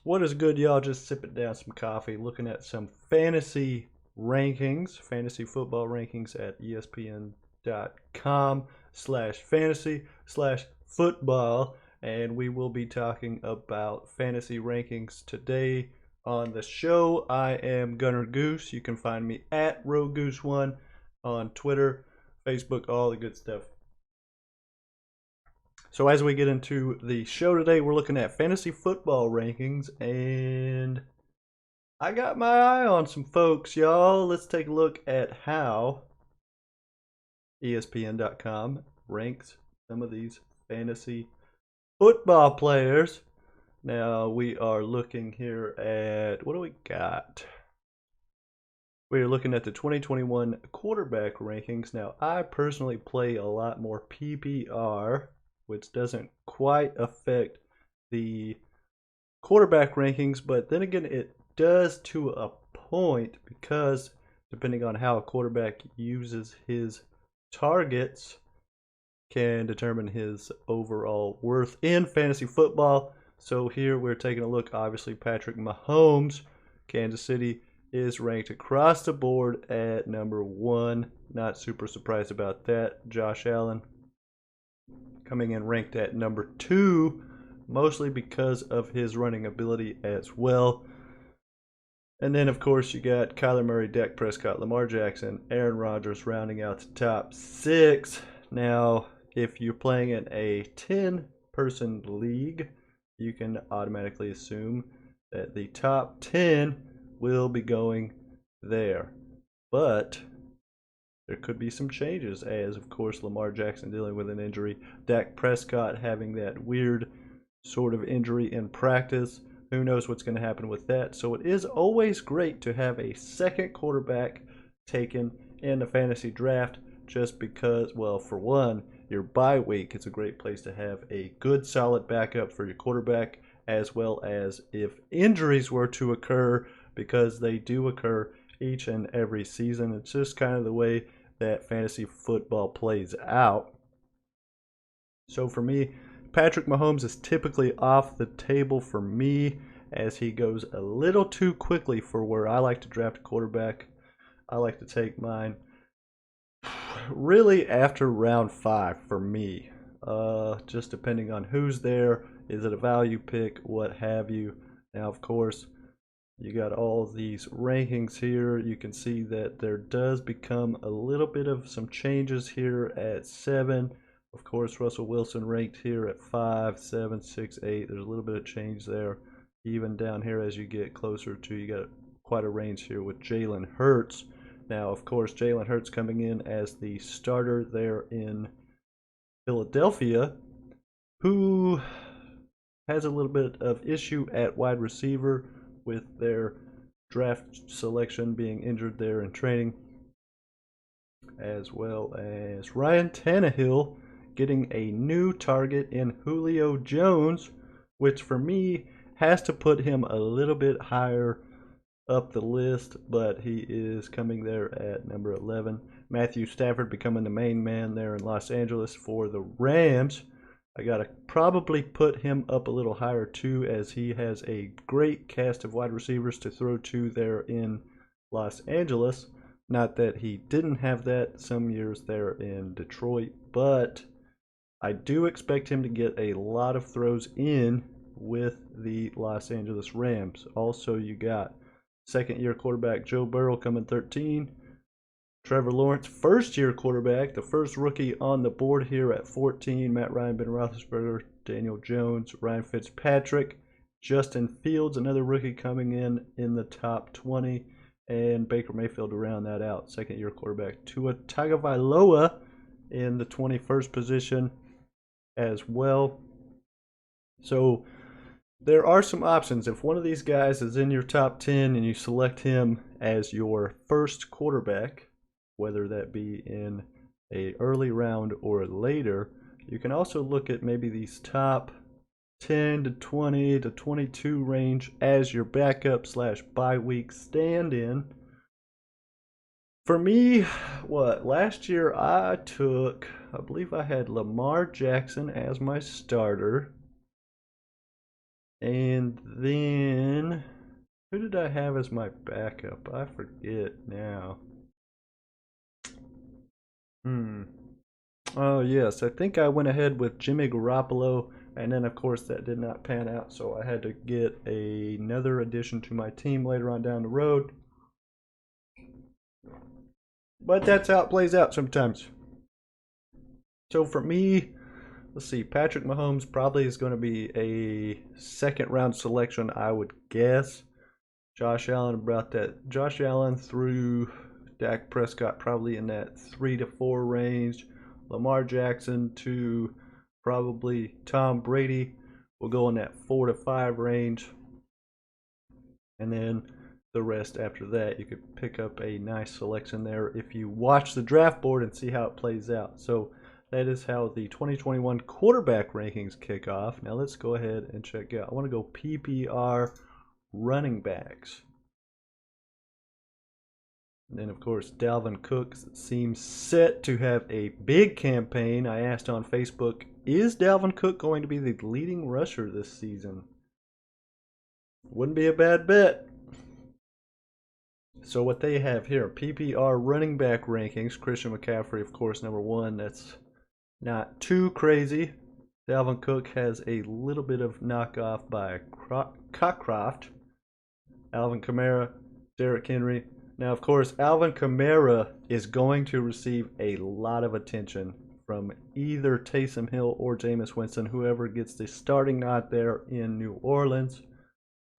What is good, y'all? Just sipping down some coffee, looking at some fantasy rankings, fantasy football rankings at ESPN.com/fantasy/football. And we will be talking about fantasy rankings today on the show. I am Gunner Goose. You can find me at RoGoose1 on Twitter, Facebook, all the good stuff. So as we get into the show today, we're looking at fantasy football rankings, and I got my eye on some folks, y'all. Let's take a look at how ESPN.com ranks some of these fantasy football players. Now we are looking here at, what do we got? We are looking at the 2021 quarterback rankings. Now I personally play a lot more PPR, which doesn't quite affect the quarterback rankings, but then again, it does to a point, because depending on how a quarterback uses his targets can determine his overall worth in fantasy football. So here we're taking a look. Obviously, Patrick Mahomes, Kansas City, is ranked across the board at number 1. Not super surprised about that. Josh Allen coming in ranked at number 2, mostly because of his running ability as well. And then, of course, you got Kyler Murray, Dak Prescott, Lamar Jackson, Aaron Rodgers rounding out the top 6. Now, if you're playing in a 10-person league, you can automatically assume that the top 10 will be going there. But there could be some changes, as of course Lamar Jackson dealing with an injury, Dak Prescott having that weird sort of injury in practice. Who knows what's going to happen with that? So it is always great to have a second quarterback taken in the fantasy draft, just because, well, for one, your bye week is a great place to have a good solid backup for your quarterback, as well as if injuries were to occur, because they do occur each and every season. It's just kind of the way that fantasy football plays out. So for me, Patrick Mahomes is typically off the table for me, as he goes a little too quickly for where I like to draft a quarterback. I like to take mine really after round 5 for me. Just depending on who's there. Is it a value pick? What have you? Now, of course, you got all these rankings here. You can see that there does become a little bit of some changes here at 7. Of course, Russell Wilson ranked here at 5, 7, 6, 8. There's a little bit of change there. Even down here as you get closer to, you got quite a range here with Jalen Hurts. Now, of course, Jalen Hurts coming in as the starter there in Philadelphia, who has a little bit of issue at wide receiver, with their draft selection being injured there in training, as well as Ryan Tannehill getting a new target in Julio Jones, which for me has to put him a little bit higher up the list, but he is coming there at number 11. Matthew Stafford becoming the main man there in Los Angeles for the Rams. I gotta probably put him up a little higher too, as he has a great cast of wide receivers to throw to there in Los Angeles. Not that he didn't have that some years there in Detroit, but I do expect him to get a lot of throws in with the Los Angeles Rams. Also, you got second-year quarterback Joe Burrow coming 13. Trevor Lawrence, first-year quarterback, the first rookie on the board here at 14. Matt Ryan, Ben Roethlisberger, Daniel Jones, Ryan Fitzpatrick, Justin Fields, another rookie coming in the top 20, and Baker Mayfield to round that out. Second-year quarterback Tua Tagovailoa in the 21st position as well. So there are some options. If one of these guys is in your top 10 and you select him as your first quarterback, whether that be in a early round or later, you can also look at maybe these top 10 to 20 to 22 range as your backup / bye week stand-in. For me, last year I believe I had Lamar Jackson as my starter, And then, who did I have as my backup? I forget now. Oh, yes. I think I went ahead with Jimmy Garoppolo, and then, of course, that did not pan out, so I had to get another addition to my team later on down the road. But that's how it plays out sometimes. So for me, let's see, Patrick Mahomes probably is going to be a second round selection, I would guess. Josh Allen about that. Josh Allen through Dak Prescott probably in that 3 to 4 range. Lamar Jackson to probably Tom Brady will go in that 4 to 5 range. And then the rest after that, you could pick up a nice selection there if you watch the draft board and see how it plays out. So that is how the 2021 quarterback rankings kick off. Now let's go ahead and check out. I want to go PPR running backs. And then, of course, Dalvin Cooks seems set to have a big campaign. I asked on Facebook, is Dalvin Cook going to be the leading rusher this season? Wouldn't be a bad bet. So what they have here, PPR running back rankings. Christian McCaffrey, of course, number 1. That's not too crazy. Dalvin Cook has a little bit of knockoff by Cockcroft. Alvin Kamara, Derrick Henry. Now, of course, Alvin Kamara is going to receive a lot of attention from either Taysom Hill or Jameis Winston, whoever gets the starting nod there in New Orleans.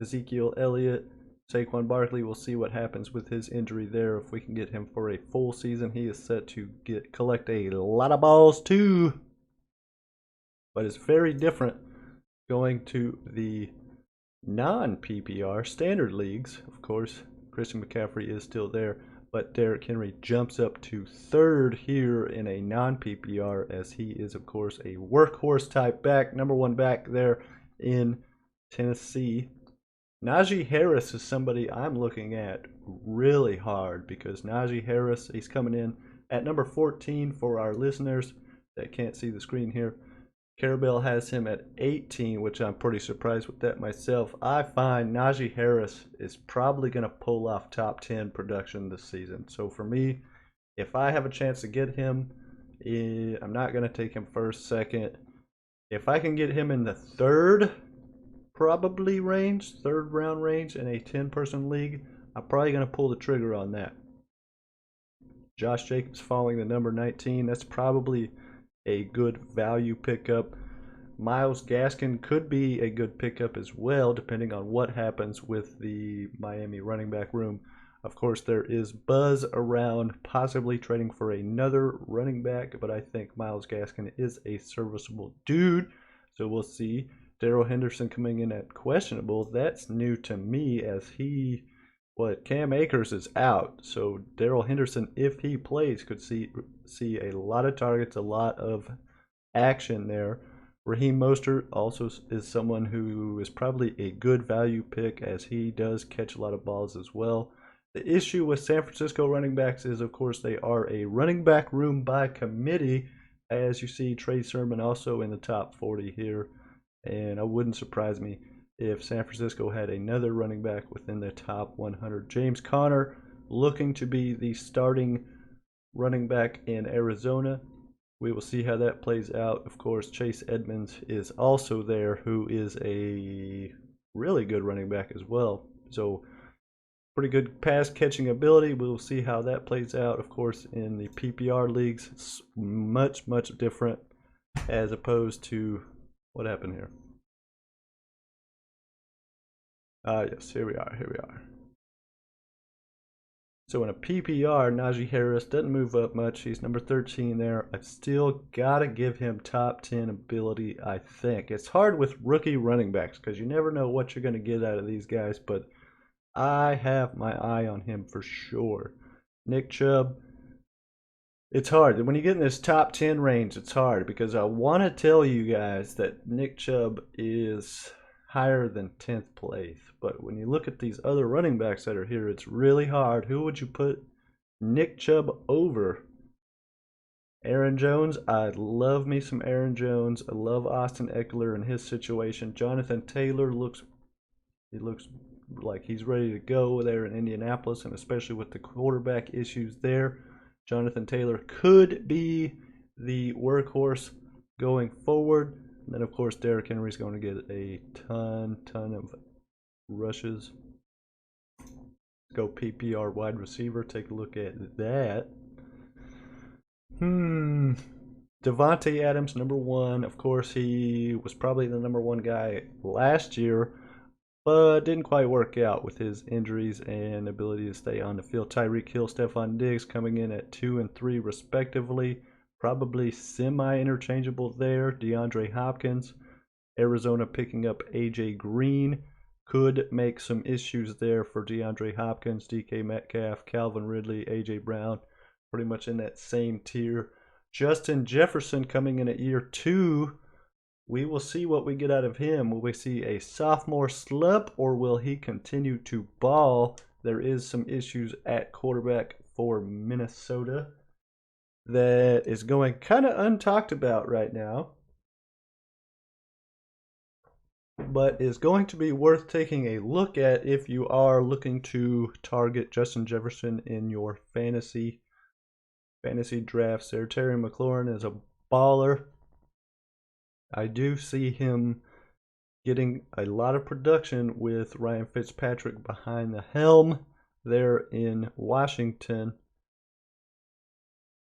Ezekiel Elliott, Saquon Barkley, we'll see what happens with his injury there. If we can get him for a full season, he is set to collect a lot of balls too. But it's very different going to the non-PPR standard leagues. Of course, Christian McCaffrey is still there, but Derrick Henry jumps up to 3rd here in a non-PPR, as he is, of course, a workhorse type back, number 1 back there in Tennessee. Naji Harris is somebody I'm looking at really hard, because Naji Harris, he's coming in at number 14 for our listeners that can't see the screen here. Carabell has him at 18, which I'm pretty surprised with that myself. I find Naji Harris is probably going to pull off top 10 production this season. So for me, if I have a chance to get him, I'm not going to take him first, second. If I can get him in the 3rd probably range, 3rd round range in a 10-person league, I'm probably going to pull the trigger on that. Josh Jacobs falling to number 19. That's probably a good value pickup. Myles Gaskin could be a good pickup as well, depending on what happens with the Miami running back room. Of course, there is buzz around possibly trading for another running back, but I think Myles Gaskin is a serviceable dude, so we'll see. Darrell Henderson coming in at questionable. That's new to me, as Cam Akers is out, so Darrell Henderson, if he plays, could see a lot of targets, a lot of action there. Raheem Mostert also is someone who is probably a good value pick, as he does catch a lot of balls as well. The issue with San Francisco running backs is, of course, they are a running back room by committee, as you see Trey Sermon also in the top 40 here, and it wouldn't surprise me if San Francisco had another running back within the top 100. James Conner looking to be the starting running back in Arizona. We will see how that plays out. Of course, Chase Edmonds is also there, who is a really good running back as well. So pretty good pass catching ability. We will see how that plays out. Of course, in the PPR leagues, it's much different, as opposed to what happened here. Yes, here we are. So in a PPR, Najee Harris doesn't move up much. He's number 13 there. I've still got to give him top 10 ability, I think. It's hard with rookie running backs because you never know what you're going to get out of these guys, but I have my eye on him for sure. Nick Chubb, it's hard. When you get in this top 10 range, it's hard because I want to tell you guys that Nick Chubb is higher than 10th place. But when you look at these other running backs that are here, it's really hard. Who would you put Nick Chubb over? Aaron Jones, I love me some Aaron Jones. I love Austin Eckler and his situation. Jonathan Taylor looks like he's ready to go there in Indianapolis, and especially with the quarterback issues there, Jonathan Taylor could be the workhorse going forward. And then, of course, Derrick Henry's going to get a ton of rushes. Go PPR wide receiver. Take a look at that. Devonta Adams, number one. Of course, he was probably the number one guy last year, but didn't quite work out with his injuries and ability to stay on the field. Tyreek Hill, Stephon Diggs coming in at 2 and 3 respectively. Probably semi-interchangeable there. DeAndre Hopkins. Arizona picking up A.J. Green. Could make some issues there for DeAndre Hopkins, DK Metcalf, Calvin Ridley, A.J. Brown. Pretty much in that same tier. Justin Jefferson coming in at year 2. We will see what we get out of him. Will we see a sophomore slump, or will he continue to ball? There is some issues at quarterback for Minnesota that is going kind of untalked about right now, but is going to be worth taking a look at if you are looking to target Justin Jefferson in your fantasy drafts there. Terry McLaurin is a baller. I do see him getting a lot of production with Ryan Fitzpatrick behind the helm there in Washington.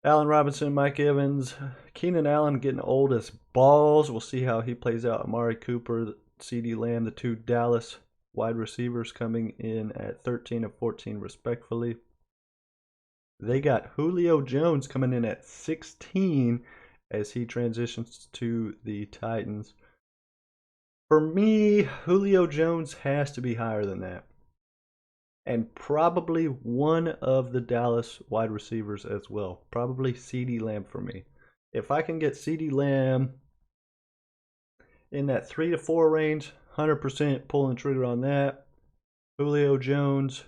Allen Robinson, Mike Evans, Keenan Allen getting old as balls. We'll see how he plays out. Amari Cooper, CeeDee Lamb, the two Dallas wide receivers coming in at 13 and 14 respectfully. They got Julio Jones coming in at 16 as he transitions to the Titans. For me, Julio Jones has to be higher than that. And probably one of the Dallas wide receivers as well. Probably CeeDee Lamb for me. If I can get CeeDee Lamb in that 3 to 4 range, 100% pulling the trigger on that. Julio Jones,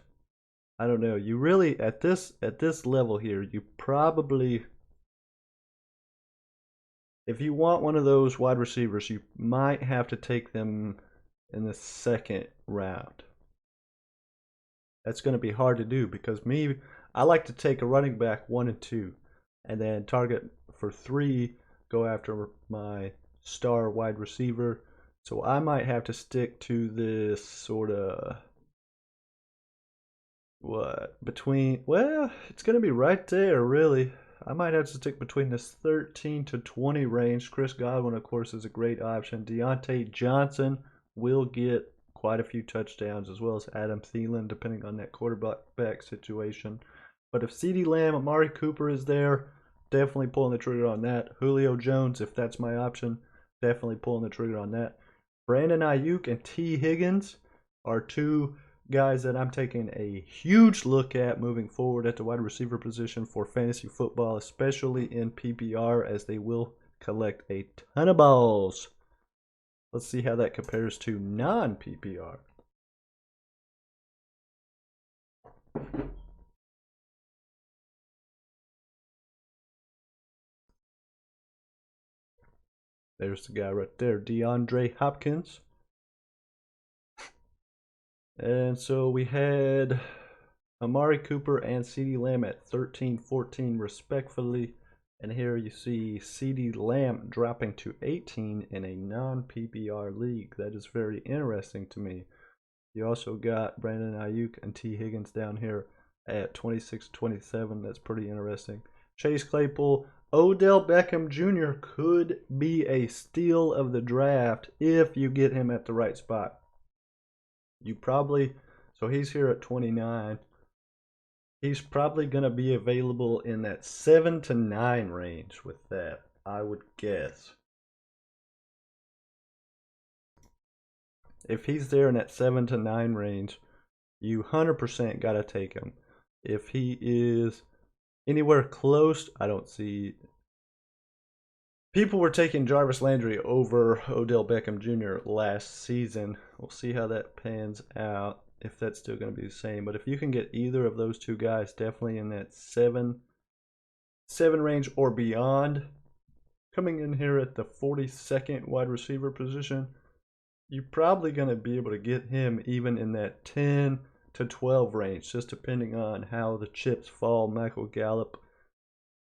I don't know. You really, at this level here, you probably, if you want one of those wide receivers, you might have to take them in the second round. That's going to be hard to do because I like to take a running back 1 and 2 and then target for 3, go after my star wide receiver. So I might have to stick to this sort of it's going to be right there really. I might have to stick between this 13 to 20 range. Chris Godwin, of course, is a great option. Deontay Johnson will get quite a few touchdowns, as well as Adam Thielen, depending on that quarterback situation. But if CeeDee Lamb, Amari Cooper is there, definitely pulling the trigger on that. Julio Jones, if that's my option, definitely pulling the trigger on that. Brandon Ayuk and T. Higgins are two guys that I'm taking a huge look at moving forward at the wide receiver position for fantasy football, especially in PPR, as they will collect a ton of balls. Let's see how that compares to non-PPR. There's the guy right there, DeAndre Hopkins. And so we had Amari Cooper and CeeDee Lamb at 13, 14 respectfully. And here you see CeeDee Lamb dropping to 18 in a non-PPR league. That is very interesting to me. You also got Brandon Ayuk and T. Higgins down here at 26, 27. That's pretty interesting. Chase Claypool, Odell Beckham Jr. could be a steal of the draft if you get him at the right spot. So he's here at 29. He's probably going to be available in that 7 to 9 range with that, I would guess. If he's there in that 7 to 9 range, you 100% got to take him. If he is anywhere close, I don't see. People were taking Jarvis Landry over Odell Beckham Jr. last season. We'll see how that pans out, if that's still going to be the same. But if you can get either of those two guys, definitely in that 7 7 range or beyond. Coming in here at the 42nd wide receiver position, you're probably going to be able to get him even in that 10 to 12 range, just depending on how the chips fall. Michael Gallup,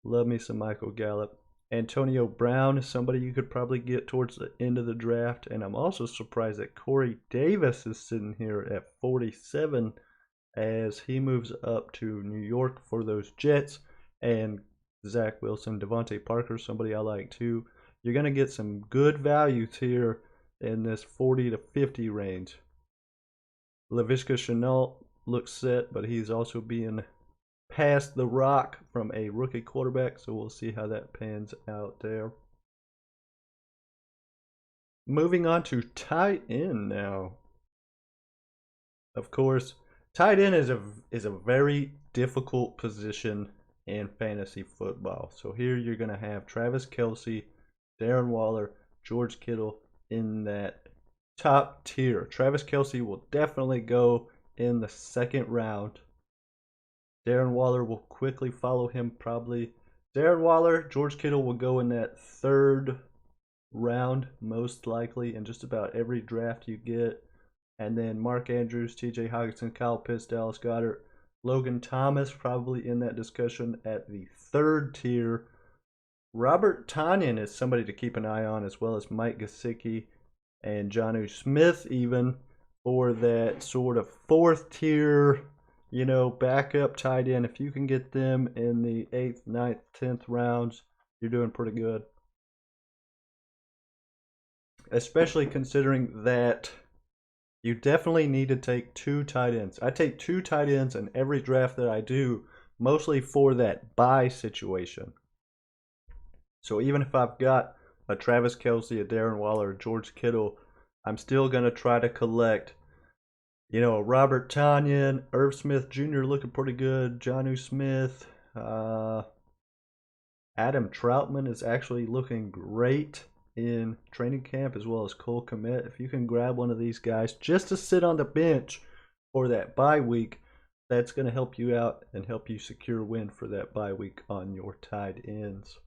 love me some Michael Gallup. Antonio Brown is somebody you could probably get towards the end of the draft, and I'm also surprised that Corey Davis is sitting here at 47 as he moves up to New York for those Jets, and Zach Wilson, Devontae Parker, somebody I like too. You're going to get some good values here in this 40 to 50 range. Laviska Shenault looks set, but he's also being passed the rock from a rookie quarterback, so we'll see how that pans out there. Moving on to tight end now. Of course, tight end is a very difficult position in fantasy football. So here you're going to have Travis Kelce, Darren Waller, George Kittle in that top tier. Travis Kelce will definitely go in the second round. Darren Waller will quickly follow him probably. Darren Waller, George Kittle will go in that third round most likely in just about every draft you get. And then Mark Andrews, TJ Hockenson, Kyle Pitts, Dallas Goedert, Logan Thomas probably in that discussion at the third tier. Robert Tonyan is somebody to keep an eye on, as well as Mike Gesicki and Jonnu Smith even for that sort of fourth tier, backup tight end. If you can get them in the 8th, 9th, 10th rounds, you're doing pretty good. Especially considering that you definitely need to take 2 tight ends. I take 2 tight ends in every draft that I do, mostly for that bye situation. So even if I've got a Travis Kelce, a Darren Waller, a George Kittle, I'm still going to try to collect, a Robert Tonyan, Irv Smith Jr. looking pretty good, Jonnu Smith, Adam Troutman is actually looking great in training camp, as well as Cole Kmet. If you can grab one of these guys just to sit on the bench for that bye week, that's going to help you out and help you secure a win for that bye week on your tight ends.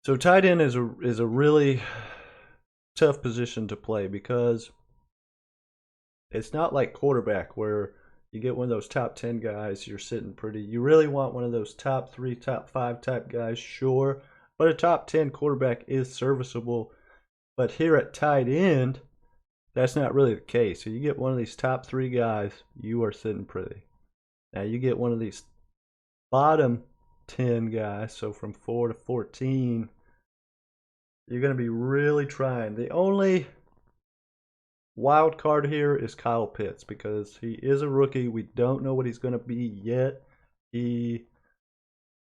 So tight end is a really tough position to play because it's not like quarterback where you get one of those top 10 guys, you're sitting pretty. You really want one of those top 3, top 5 type guys, sure. But a top 10 quarterback is serviceable. But here at tight end, that's not really the case. So you get one of these top 3 guys, you are sitting pretty. Now you get one of these bottom 10 guys, so from 4 to 14, you're going to be really trying. The only wild card here is Kyle Pitts because he is a rookie. We don't know what he's going to be yet. He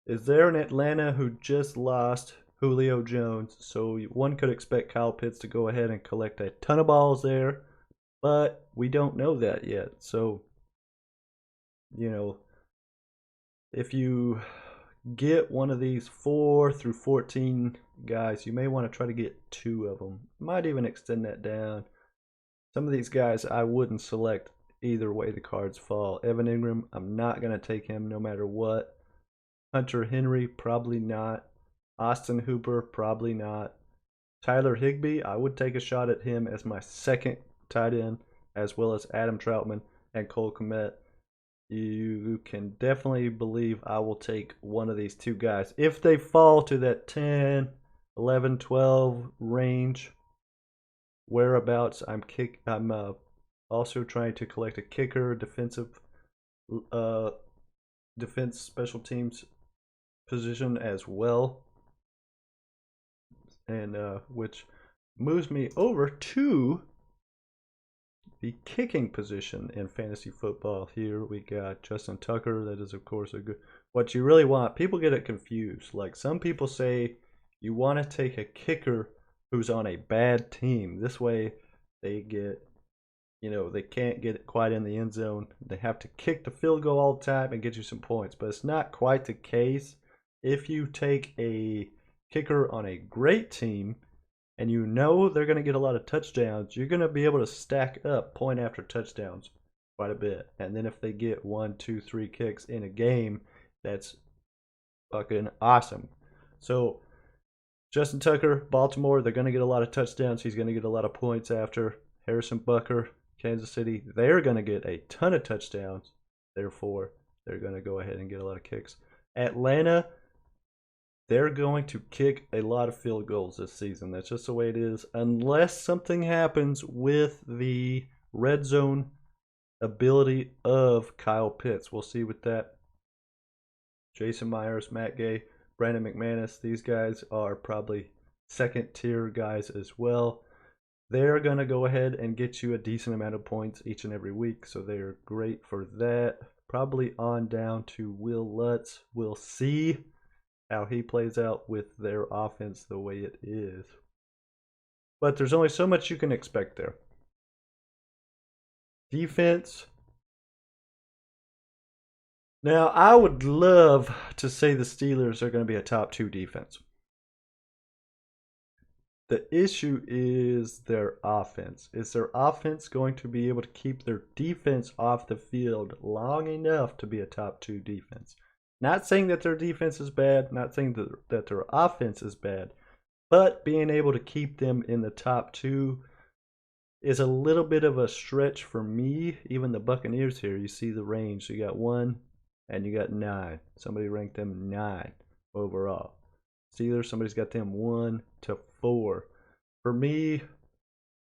is there in Atlanta who just lost Julio Jones, so one could expect Kyle Pitts to go ahead and collect a ton of balls there, but we don't know that yet. So, if you get one of these 4 through 14 guys, you may want to try to get 2 of them. Might even extend that down. Some of these guys I wouldn't select either way the cards fall. Evan Ingram, I'm not going to take him no matter what. Hunter Henry, probably not. Austin Hooper, probably not. Tyler Higbee, I would take a shot at him as my second tight end, as well as Adam Troutman and Cole Kmet. You can definitely believe I will take one of these 2 guys. If they fall to that 10, 11, 12 range, whereabouts, I'm also trying to collect a kicker, defense special teams position as well. And which moves me over to the kicking position in fantasy football here. We got Justin Tucker. That is, of course, a good. What you really want, people get it confused. Like some people say you want to take a kicker who's on a bad team. This way they get, they can't get it quite in the end zone. They have to kick the field goal all the time and get you some points. But it's not quite the case. If you take a kicker on a great team and they're going to get a lot of touchdowns, you're going to be able to stack up point after touchdowns quite a bit. And then if they get 1, 2, 3 kicks in a game, that's fucking awesome. So Justin Tucker, Baltimore, they're going to get a lot of touchdowns. He's going to get a lot of points after. Harrison Butker, Kansas City, they're going to get a ton of touchdowns. Therefore, they're going to go ahead and get a lot of kicks. Atlanta, they're going to kick a lot of field goals this season. That's just the way it is. Unless something happens with the red zone ability of Kyle Pitts. We'll see with that. Jason Myers, Matt Gay, Brandon McManus, these guys are probably second tier guys as well. They're going to go ahead and get you a decent amount of points each and every week, so they're great for that. Probably on down to Will Lutz. We'll see how he plays out with their offense the way it is. But there's only so much you can expect there. Defense. Now, I would love to say the Steelers are going to be a top 2 defense. The issue is their offense. Is their offense going to be able to keep their defense off the field long enough to be a top 2 defense? Not saying that their defense is bad, not saying that their offense is bad, but being able to keep them in the top 2 is a little bit of a stretch for me. Even the Buccaneers here, you see the range. You got 1 and you got 9. Somebody ranked them 9 overall. Steelers, somebody's got them 1 to 4. For me,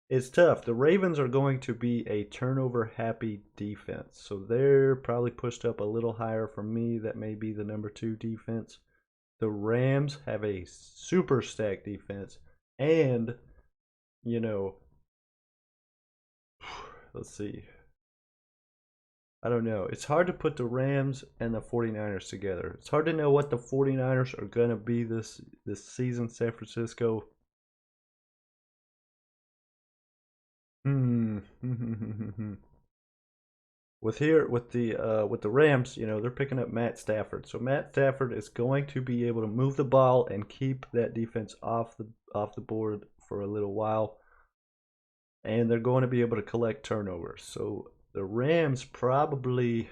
it's tough. The Ravens are going to be a turnover-happy defense, so they're probably pushed up a little higher for me. That may be the number 2 defense. The Rams have a super stacked defense, and, let's see. I don't know. It's hard to put the Rams and the 49ers together. It's hard to know what the 49ers are going to be this season. San Francisco. With the Rams, they're picking up Matt Stafford. So Matt Stafford is going to be able to move the ball and keep that defense off the board for a little while. And they're going to be able to collect turnovers. So the Rams probably,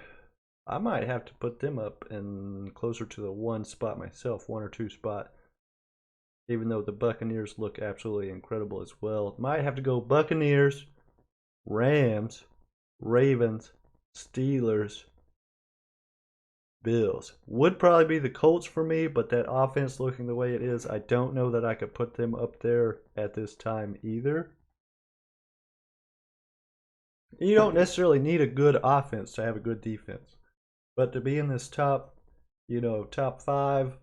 I might have to put them up and closer to the 1 spot myself, 1 or 2 spot. Even though the Buccaneers look absolutely incredible as well. Might have to go Buccaneers, Rams, Ravens, Steelers, Bills. Would probably be the Colts for me, but that offense looking the way it is, I don't know that I could put them up there at this time either. You don't necessarily need a good offense to have a good defense. But to be in this top 5,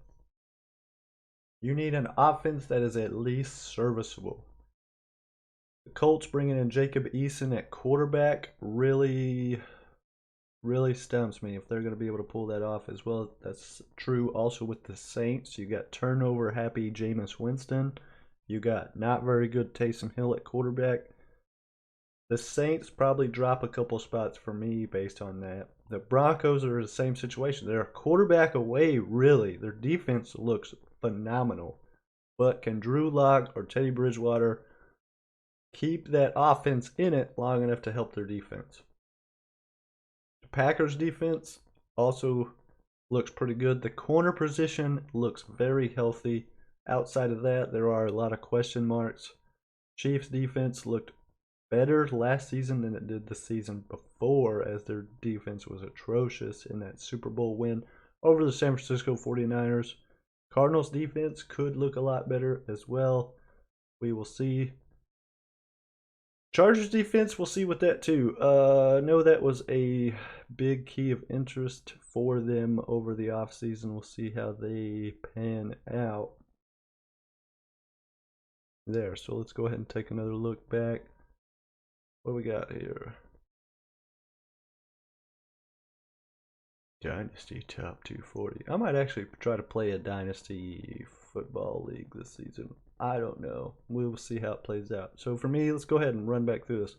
you need an offense that is at least serviceable. The Colts bringing in Jacob Eason at quarterback really stumps me if they're going to be able to pull that off as well. That's true also with the Saints. You got turnover-happy Jameis Winston. You got not very good Taysom Hill at quarterback. The Saints probably drop a couple spots for me based on that. The Broncos are in the same situation. They're a quarterback away, really. Their defense looks phenomenal. But can Drew Lock or Teddy Bridgewater keep that offense in it long enough to help their defense? The Packers' defense also looks pretty good. The corner position looks very healthy. Outside of that, there are a lot of question marks. Chiefs' defense looked better last season than it did the season before, as their defense was atrocious in that Super Bowl win over the San Francisco 49ers. Cardinals defense could look a lot better as well. We will see. Chargers defense, we'll see with that too. I know that was a big key of interest for them over the offseason. We'll see how they pan out there. So let's go ahead and take another look back. What we got here? Dynasty top 240. I might actually try to play a Dynasty football league this season. I don't know. We'll see how it plays out. So for me, let's go ahead and run back through this.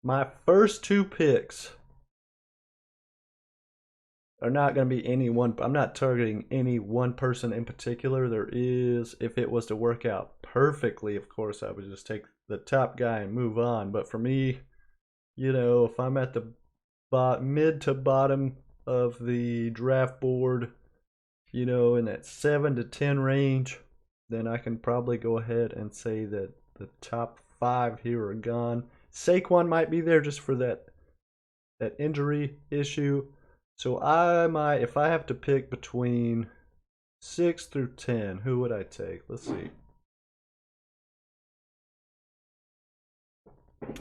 My first two picks are not going to be any one. I'm not targeting any one person in particular. There is, if it was to work out perfectly, of course, I would just take the top guy and move on. But for me, you know, if I'm at the mid to bottom of the draft board, you know, in that 7 to 10 range, then I can probably go ahead and say that the top 5 here are gone. Saquon might be there just for that injury issue. So I might, if I have to pick between 6 through 10, who would I take? Let's see.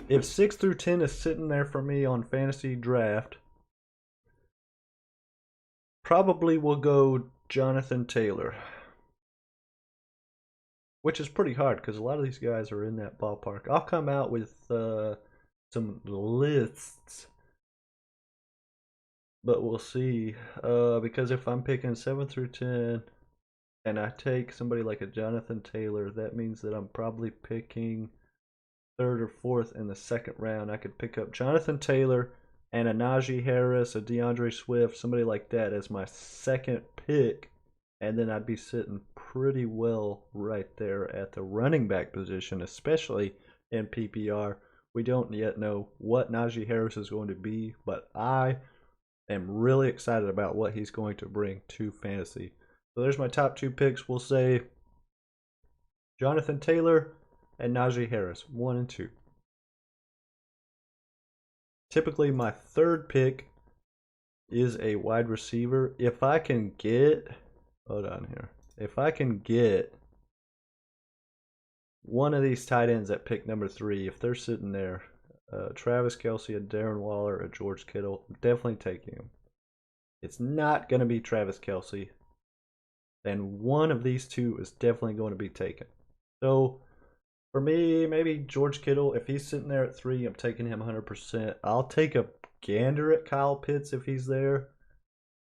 If 6 through 10 is sitting there for me on fantasy draft, probably will go Jonathan Taylor. Which is pretty hard because a lot of these guys are in that ballpark. I'll come out with some lists, but we'll see. Because if I'm picking 7 through 10 and I take somebody like a Jonathan Taylor, that means that I'm probably picking 3rd or 4th in the 2nd round. I could pick up Jonathan Taylor and a Naji Harris, a DeAndre Swift, somebody like that as my 2nd pick. And then I'd be sitting pretty well right there at the running back position, especially in PPR. We don't yet know what Naji Harris is going to be, but I am really excited about what he's going to bring to fantasy. So there's my top 2 picks. We'll say Jonathan Taylor and Naji Harris, 1 and 2. Typically, my 3rd pick is a wide receiver. If I can get... Hold on here. If I can get one of these tight ends at pick number 3, if they're sitting there, Travis Kelce, a Darren Waller, a George Kittle, I'm definitely taking him. It's not going to be Travis Kelce, and one of these two is definitely going to be taken. So for me, maybe George Kittle, if he's sitting there at 3, I'm taking him 100%. I'll take a gander at Kyle Pitts if he's there.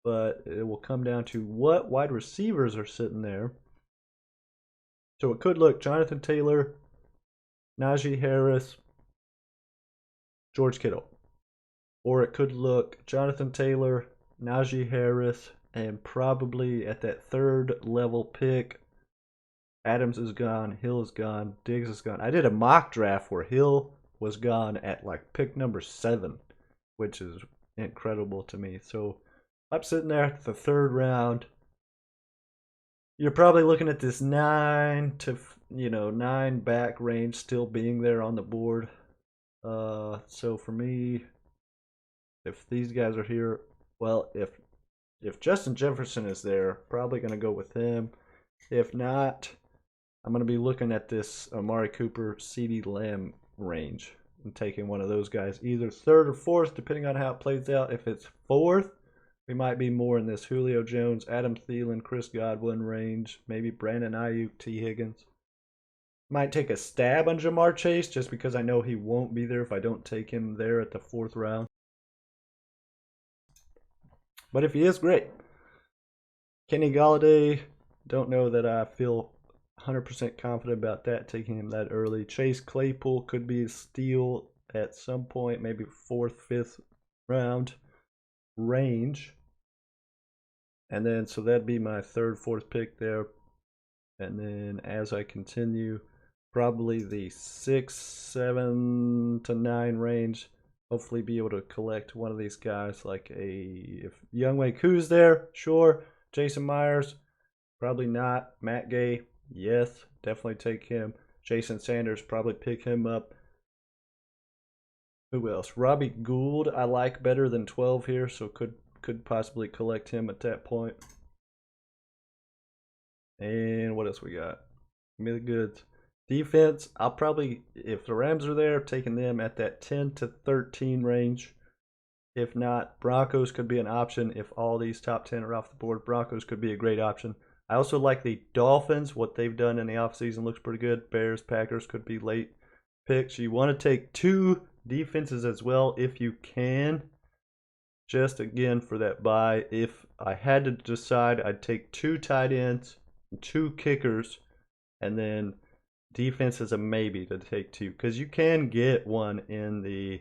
But it will come down to what wide receivers are sitting there. So it could look Jonathan Taylor, Najee Harris, George Kittle. Or it could look Jonathan Taylor, Najee Harris, and probably at that 3rd level pick, Adams is gone, Hill is gone, Diggs is gone. I did a mock draft where Hill was gone at like pick number 7, which is incredible to me. So I'm sitting there at the 3rd round. You're probably looking at this 9 back range still being there on the board. So for me, if these guys are here, well, if Justin Jefferson is there, probably going to go with him. If not, I'm going to be looking at this Amari Cooper, CeeDee Lamb range and taking one of those guys, either 3rd or 4th, depending on how it plays out. If it's 4th, we might be more in this Julio Jones, Adam Thielen, Chris Godwin range. Maybe Brandon Ayuk, T. Higgins. Might take a stab on Jamar Chase just because I know he won't be there if I don't take him there at the 4th round. But if he is, great. Kenny Golladay, don't know that I feel 100% confident about that, taking him that early. Chase Claypool could be a steal at some point, maybe 4th, 5th round range. And then so that'd be my 3rd, 4th pick there. And then as I continue, probably the 6, 7 to 9 range, hopefully be able to collect one of these guys, like if Younghoe Koo's there, sure. Jason Myers, probably not. Matt Gay, yes, definitely take him. Jason Sanders, probably pick him up. Who else? Robbie Gould, I like better than 12 here, so could possibly collect him at that point. And what else we got? Give me the goods. Defense, I'll probably, if the Rams are there, taking them at that 10 to 13 range. If not, Broncos could be an option. If all these top 10 are off the board, Broncos could be a great option. I also like the Dolphins. What they've done in the offseason looks pretty good. Bears, Packers could be late picks. You want to take 2 defenses as well if you can. Just again for that bye, if I had to decide, I'd take 2 tight ends, 2 kickers, and then defense is a maybe to take 2, because you can get one in the,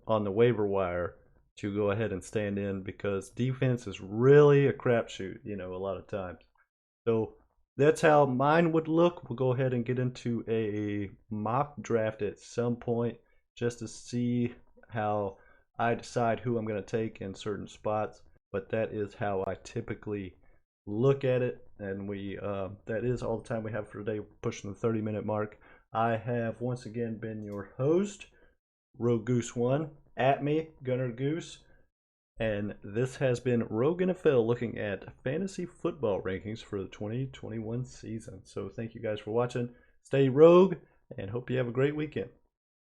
on the waiver wire to go ahead and stand in, because defense is really a crapshoot, a lot of times. So that's how mine would look. We'll go ahead and get into a mock draft at some point just to see how I decide who I'm going to take in certain spots. But that is how I typically look at it. And that is all the time we have for today, pushing the 30-minute mark. I have once again been your host, Rogue Goose 1, at me, Gunner Goose. And this has been Rogue NFL looking at fantasy football rankings for the 2021 season. So thank you guys for watching. Stay rogue and hope you have a great weekend.